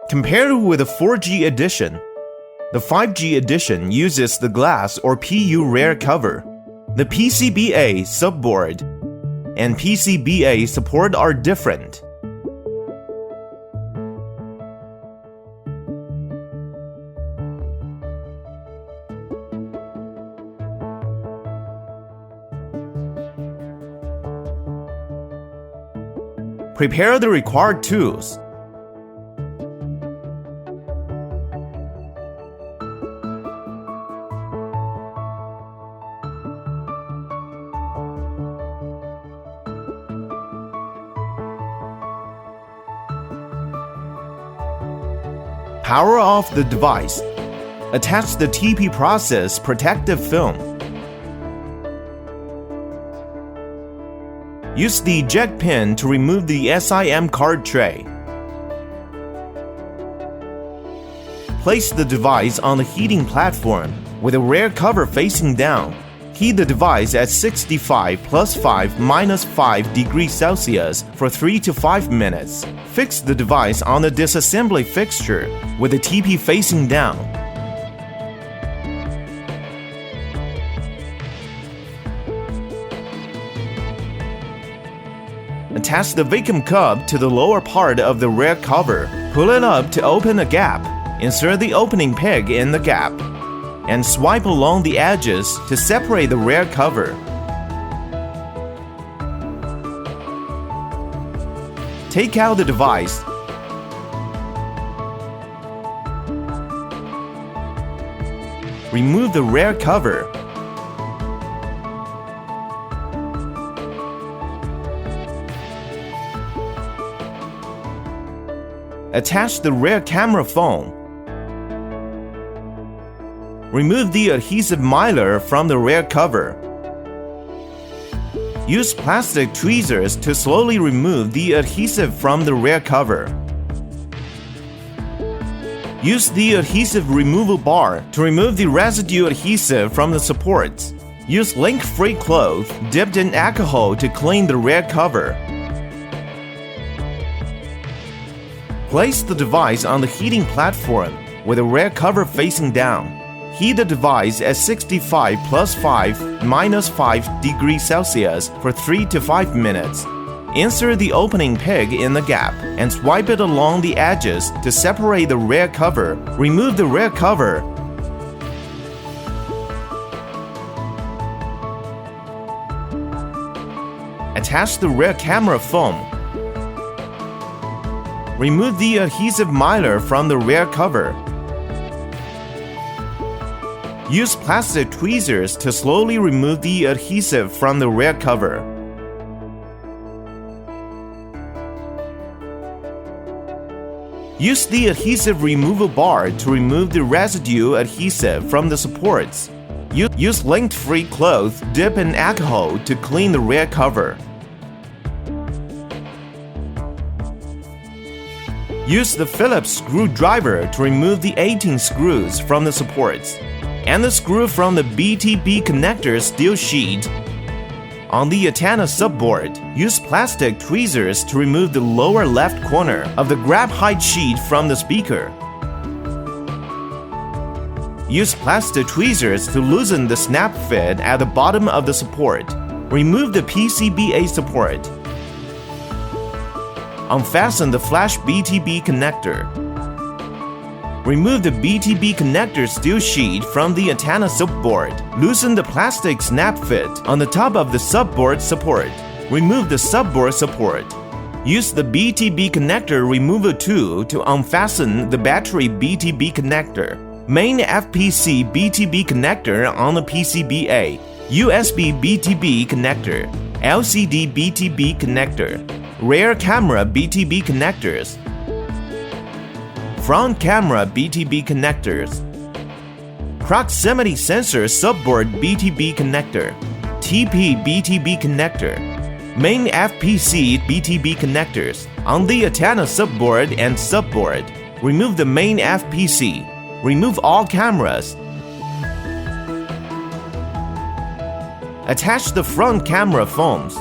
Compared with the 4G edition, the 5G edition uses the glass or PU rear cover. The PCBA subboard and PCBA support are different. Prepare the required tools. Power off the device. Attach the TP process protective film. Use the eject pin to remove the SIM card tray. Place the device on the heating platform with the rear cover facing down. Heat the device at 65 + 5 - 5 degrees Celsius for 3 to 5 minutes. Fix the device on the disassembly fixture with the TP facing down. Attach the vacuum cup to the lower part of the rear cover. Pull it up to open a gap. Insert the opening peg in the gap and swipe along the edges to separate the rear cover. Take out the device. Remove the rear cover. Attach the rear camera phone. Remove the adhesive mylar from the rear cover. Use plastic tweezers to slowly remove the adhesive from the rear cover. Use the adhesive removal bar to remove the residue adhesive from the supports. Use link-free cloth dipped in alcohol to clean the rear cover. Place the device on the heating platform with the rear cover facing down. Heat the device at 65 + 5 - 5 degrees Celsius for 3 to 5 minutes. Insert the opening peg in the gap and swipe it along the edges to separate the rear cover. Remove the rear cover. Attach the rear camera foam. Remove the adhesive mylar from the rear cover. Use plastic tweezers to slowly remove the adhesive from the rear cover. Use the adhesive removal bar to remove the residue adhesive from the supports. Use lint-free cloth dipped in alcohol to clean the rear cover. Use the Phillips screwdriver to remove the 18 screws from the supports and the screw from the BTB connector steel sheet. On the antenna subboard, use plastic tweezers to remove the lower left corner of the grab height sheet from the speaker. Use plastic tweezers to loosen the snap fit at the bottom of the support. Remove the PCBA support. Unfasten the flash BTB connector. Remove the BTB connector steel sheet from the antenna subboard. Loosen the plastic snap fit on the top of the subboard support. Remove the subboard support. Use the BTB connector removal tool to unfasten the battery BTB connector. Main FPC BTB connector on the PCBA. USB BTB connector. LCD BTB connector. Rear camera BTB connectors. Front camera BTB connectors. Proximity sensor subboard BTB connector. TP BTB connector. Main FPC BTB connectors. On the antenna subboard and subboard, remove the main FPC. Remove all cameras. Attach the front camera foams.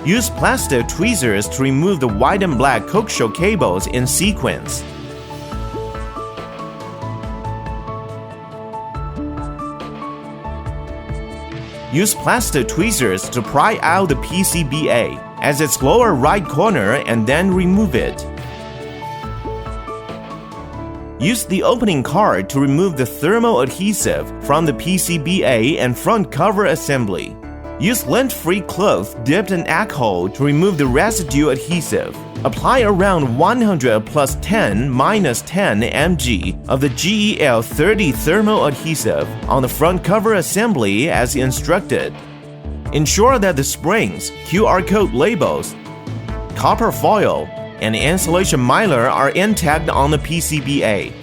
Use plastic tweezers to remove the white and black coaxial cables in sequence. Use plastic tweezers to pry out the PCBA at its lower right corner and then remove it. Use the opening card to remove the thermal adhesive from the PCBA and front cover assembly. Use lint-free cloth dipped in alcohol to remove the residue adhesive. Apply around 100 plus 10 minus 10 mg of the GEL 30 thermal adhesive on the front cover assembly as instructed. Ensure that the springs, QR code labels, copper foil, and insulation mylar are intact on the PCBA.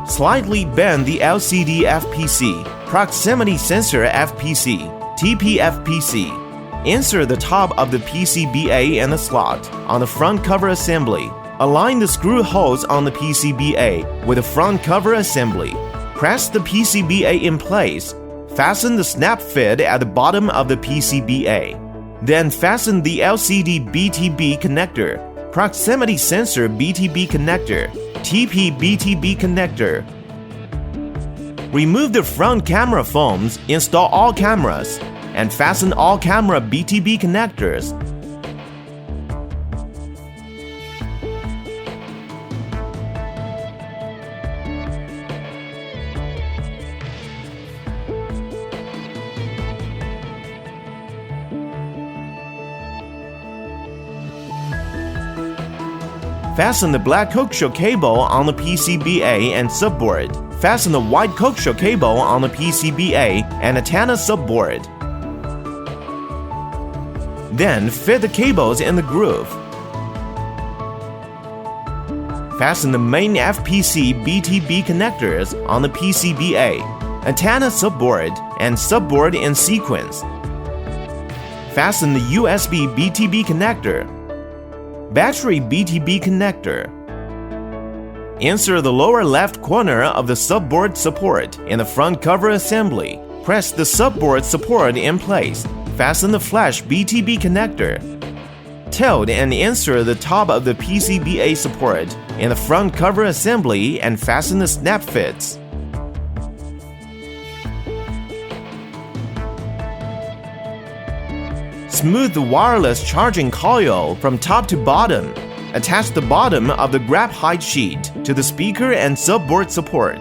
Slightly bend the LCD FPC, proximity sensor FPC, TPFPC. Insert the top of the PCBA in the slot on the front cover assembly. Align the screw holes on the PCBA with the front cover assembly. Press the PCBA in place. Fasten the snap fit at the bottom of the PCBA. Then fasten the LCD BTB connector, proximity sensor BTB connector, TP BTB connector. Remove the front camera foams, install all cameras, and fasten all camera BTB connectors. Fasten the black coaxial cable on the PCBA and subboard. Fasten the white coaxial cable on the PCBA and antenna subboard. Then fit the cables in the groove. Fasten the main FPC BTB connectors on the PCBA, antenna subboard, and subboard in sequence. Fasten the USB BTB connector, battery BTB connector. Insert the lower left corner of the subboard support in the front cover assembly. Press the subboard support in place. Fasten the flash BTB connector. Tilt and insert the top of the PCBA support in the front cover assembly and fasten the snap fits. Smooth the wireless charging coil from top to bottom. Attach the bottom of the grab height sheet to the speaker and subboard support.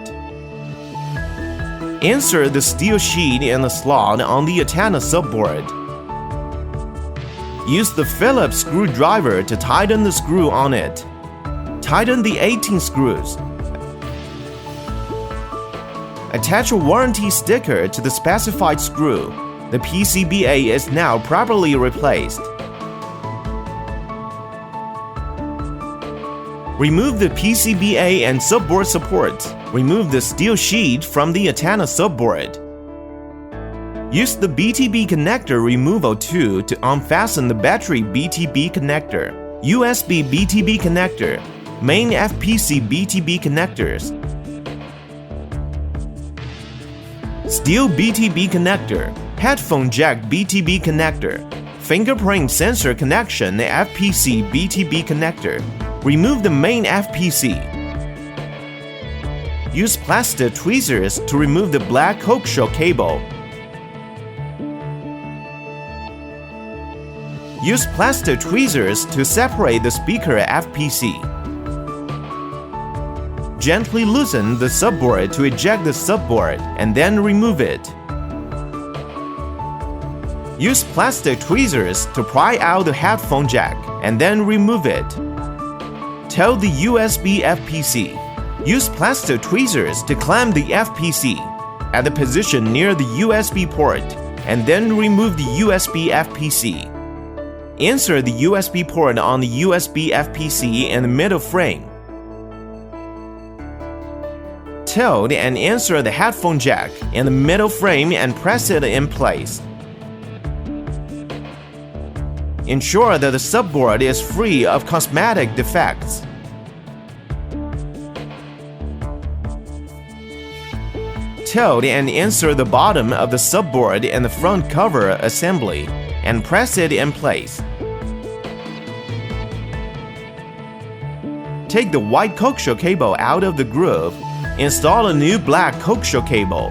Insert the steel sheet in the slot on the antenna subboard. Use the Phillips screwdriver to tighten the screw on it. Tighten the 18 screws. Attach a warranty sticker to the specified screw. The PCBA is now properly replaced. Remove the PCBA and subboard supports. Remove the steel sheet from the antenna subboard. Use the BTB connector removal tool to unfasten the battery BTB connector, USB BTB connector, main FPC BTB connectors, steel BTB connector, headphone jack BTB connector, fingerprint sensor connection FPC BTB connector. Remove the main FPC. Use plastic tweezers to remove the black coaxial cable. Use plastic tweezers to separate the speaker FPC. Gently loosen the subboard to eject the subboard and then remove it. Use plastic tweezers to pry out the headphone jack and then remove it. Tilt the USB FPC. Use plastic tweezers to clamp the FPC at the position near the USB port and then remove the USB FPC. Insert the USB port on the USB FPC in the middle frame. Tilt and insert the headphone jack in the middle frame and press it in place. Ensure that the subboard is free of cosmetic defects. Tilt and insert the bottom of the subboard in the front cover assembly and press it in place. Take the white coaxial cable out of the groove. Install a new black coaxial cable.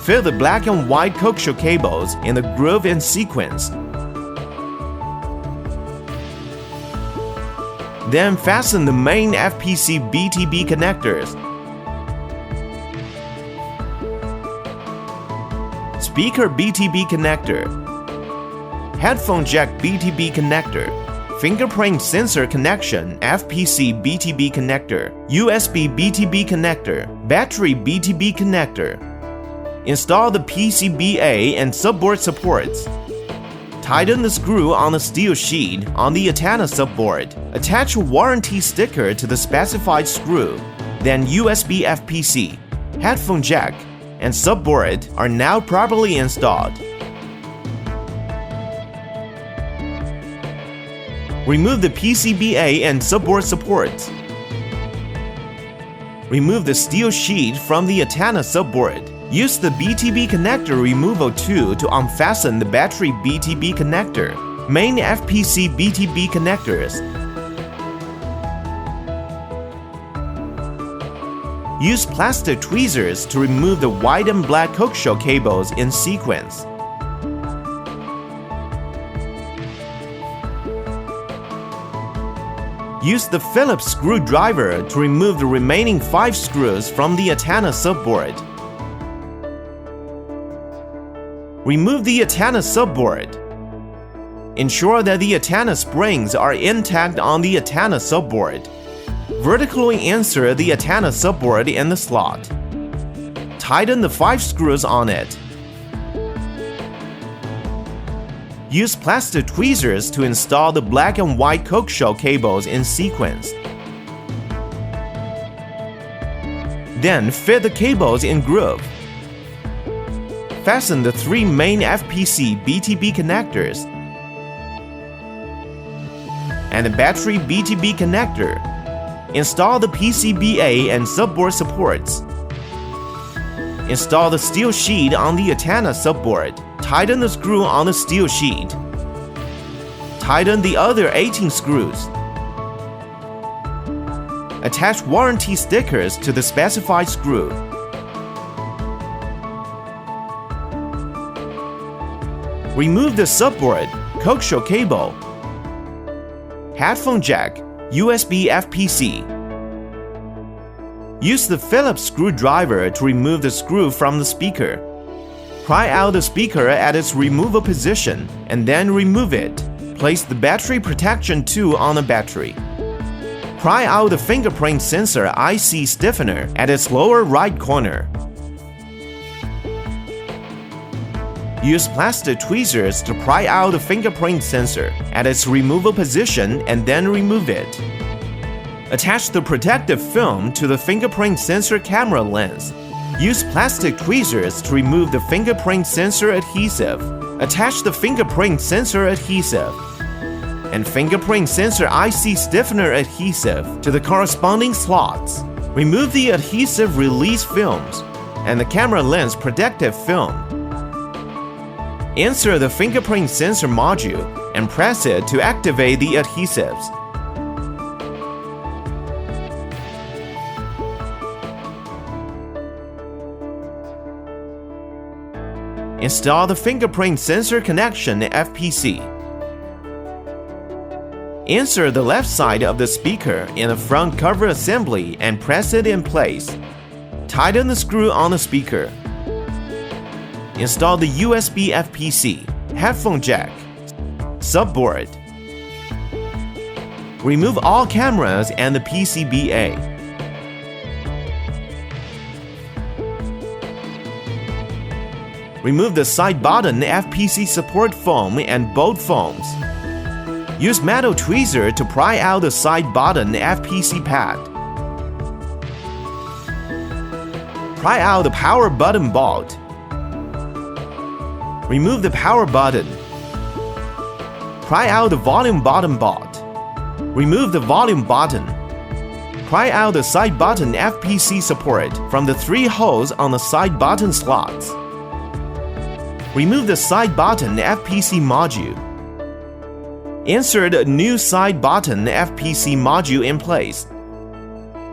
Fill the black and white coaxial cables in the groove in sequence. Then fasten the main FPC BTB connectors. Speaker BTB connector, headphone jack BTB connector, fingerprint sensor connection FPC BTB connector, USB BTB connector, battery BTB connector. Install the PCBA and subboard supports. Tighten the screw on the steel sheet on the antenna subboard. Attach a warranty sticker to the specified screw. Then USB FPC, headphone jack, and subboard are now properly installed. Remove the PCBA and subboard supports. Remove the steel sheet from the antenna subboard. Use the BTB connector removal tool to unfasten the battery BTB connector, main FPC BTB connectors. Use plastic tweezers to remove the white and black coaxial cables in sequence. Use the Phillips screwdriver to remove the remaining 5 screws from the antenna subboard. Remove the antenna subboard. Ensure that the antenna springs are intact on the antenna subboard. Vertically insert the antenna subboard in the slot. Tighten the 5 screws on it. Use plastic tweezers to install the black and white coaxial cables in sequence. Then fit the cables in groove. Fasten the 3 main FPC BTB connectors and the battery BTB connector. Install the PCBA and subboard supports. Install the steel sheet on the antenna subboard. Tighten the screw on the steel sheet. Tighten the other 18 screws. Attach warranty stickers to the specified screw. Remove the subboard, coaxial cable, headphone jack, USB FPC. Use the Phillips screwdriver to remove the screw from the speaker. Pry out the speaker at its removal position and then remove it. Place the battery protection tool on the battery. Pry out the fingerprint sensor IC stiffener at its lower right corner. Use plastic tweezers to pry out the fingerprint sensor at its removal position and then remove it. Attach the protective film to the fingerprint sensor camera lens. Use plastic tweezers to remove the fingerprint sensor adhesive. Attach the fingerprint sensor adhesive and fingerprint sensor IC stiffener adhesive to the corresponding slots. Remove the adhesive release films and the camera lens protective film. Insert the fingerprint sensor module and press it to activate the adhesives. Install the fingerprint sensor connection FPC. Insert the left side of the speaker in the front cover assembly and press it in place. Tighten the screw on the speaker. Install the USB FPC, headphone jack, subboard. Remove all cameras and the PCBA. Remove the side button FPC support foam and bolt foams. Use metal tweezer to pry out the side button FPC pad. Pry out the power button bolt. Remove the power button. Pry out the volume button bolt. Remove the volume button. Pry out the side button FPC support from the 3 holes on the side button slots. Remove the side button FPC module. Insert a new side button FPC module in place.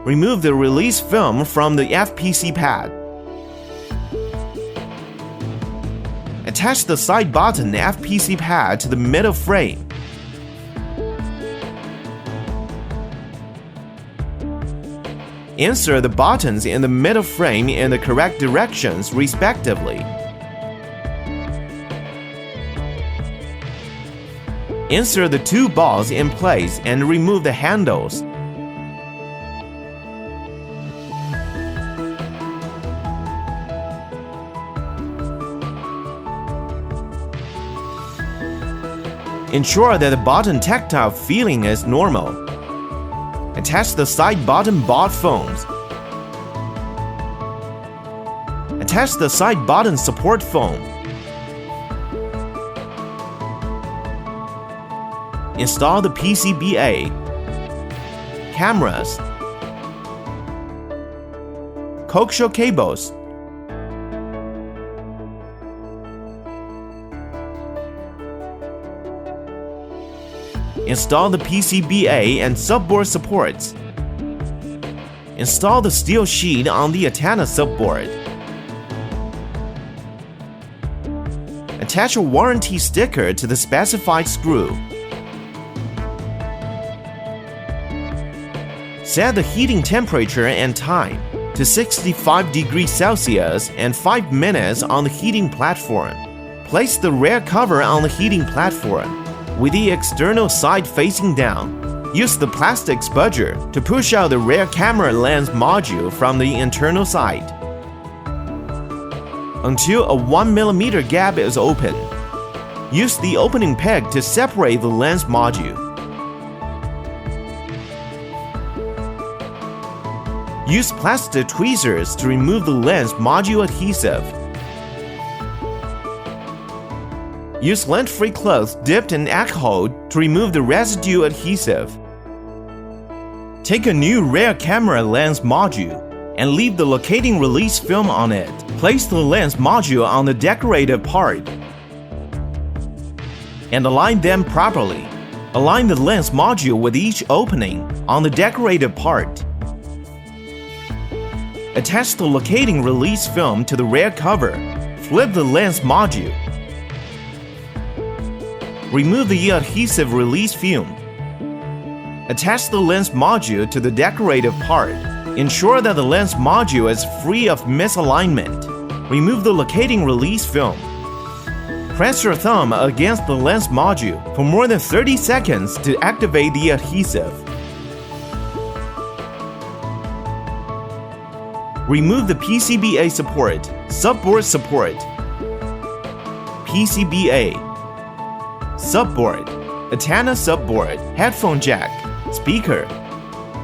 Remove the release film from the FPC pad. Attach the side button FPC pad to the middle frame. Insert the buttons in the middle frame in the correct directions respectively. Insert the 2 balls in place and remove the handles. Ensure that the button tactile feeling is normal. Attach the side button bolt foams. Attach the side button support foam. Install the PCBA, cameras, coaxial cables, install the PCBA and subboard supports. Install the steel sheet on the antenna subboard. Attach a warranty sticker to the specified screw. Set the heating temperature and time to 65 degrees Celsius and 5 minutes on the heating platform. Place the rear cover on the heating platform, with the external side facing down. Use the plastic spudger to push out the rear camera lens module from the internal side until a 1 mm gap is open. Use the opening peg to separate the lens module. Use plastic tweezers to remove the lens module adhesive. Use lint-free cloth dipped in alcohol to remove the residue adhesive. Take a new rear camera lens module and leave the locating release film on it. Place the lens module on the decorative part and align them properly. Align the lens module with each opening on the decorative part. Attach the locating release film to the rear cover. Flip the lens module. Remove the adhesive release film. Attach the lens module to the decorative part. Ensure that the lens module is free of misalignment. Remove the locating release film. Press your thumb against the lens module for more than 30 seconds to activate the adhesive. Remove the PCBA support, subboard support, PCBA, subboard, antenna subboard, headphone jack, speaker,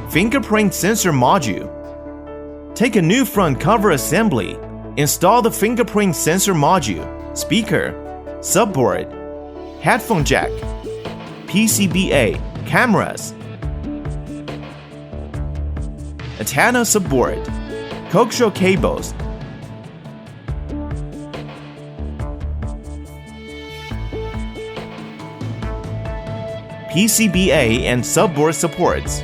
fingerprint sensor module. Take a new front cover assembly. Install the fingerprint sensor module, speaker, subboard, headphone jack, PCBA, cameras, antenna subboard, coaxial cables, PCBA and subboard supports.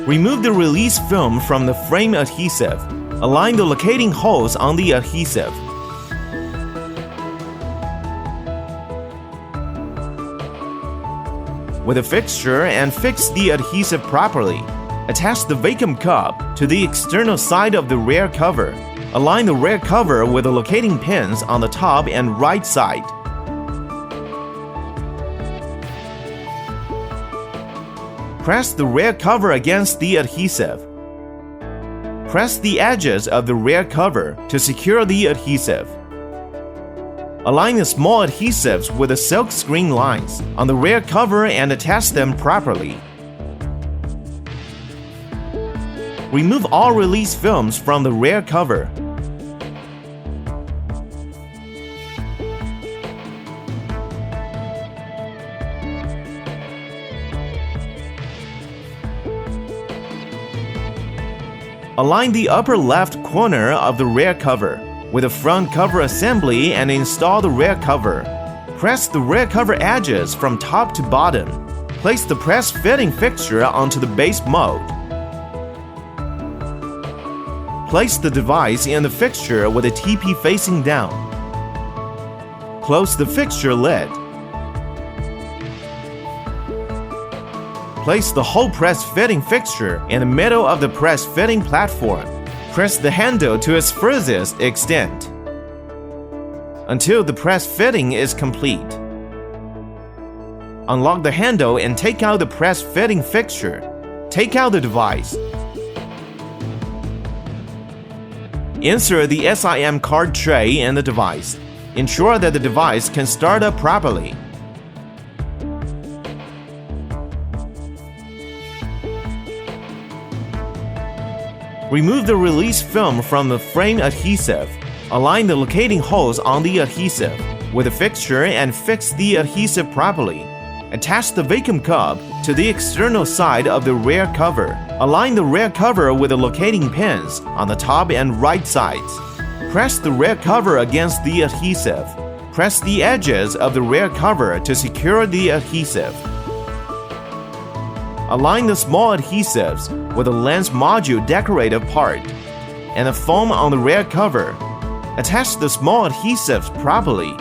Remove the release film from the frame adhesive. Align the locating holes on the adhesive. With a fixture and fix the adhesive properly. Attach the vacuum cup to the external side of the rear cover. Align the rear cover with the locating pins on the top and right side. Press the rear cover against the adhesive. Press the edges of the rear cover to secure the adhesive. Align the small adhesives with the silk screen lines on the rear cover and attach them properly. Remove all release films from the rear cover. Align the upper left corner of the rear cover with the front cover assembly and install the rear cover. Press the rear cover edges from top to bottom. Place the press fitting fixture onto the base mold. Place the device in the fixture with the TP facing down. Close the fixture lid. Place the whole press fitting fixture in the middle of the press fitting platform. Press the handle to its furthest extent until the press fitting is complete. Unlock the handle and take out the press fitting fixture. Take out the device. Insert the SIM card tray in the device. Ensure that the device can start up properly. Remove the release film from the frame adhesive. Align the locating holes on the adhesive with the fixture and fix the adhesive properly. Attach the vacuum cup to the external side of the rear cover. Align the rear cover with the locating pins on the top and right sides. Press the rear cover against the adhesive. Press the edges of the rear cover to secure the adhesive. Align the small adhesives with the lens module decorative part and the foam on the rear cover. Attach the small adhesives properly.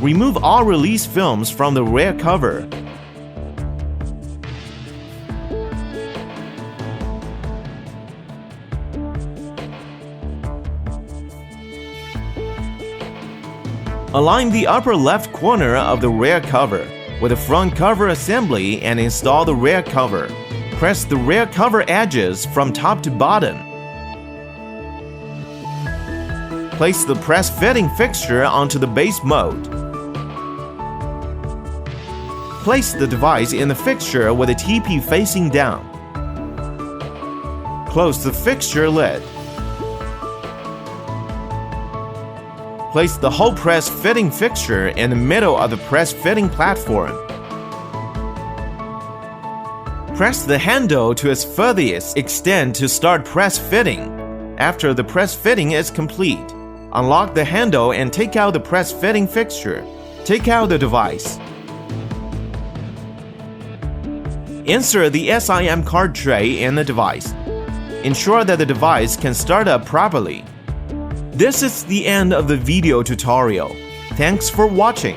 Remove all release films from the rear cover. Align the upper left corner of the rear cover with the front cover assembly and install the rear cover. Press the rear cover edges from top to bottom. Place the press fitting fixture onto the base mold. Place the device in the fixture with the TP facing down. Close the fixture lid. Place the whole press fitting fixture in the middle of the press fitting platform. Press the handle to its furthest extent to start press fitting. After the press fitting is complete, unlock the handle and take out the press fitting fixture. Take out the device. Insert the SIM card tray in the device. Ensure that the device can start up properly. This is the end of the video tutorial. Thanks for watching.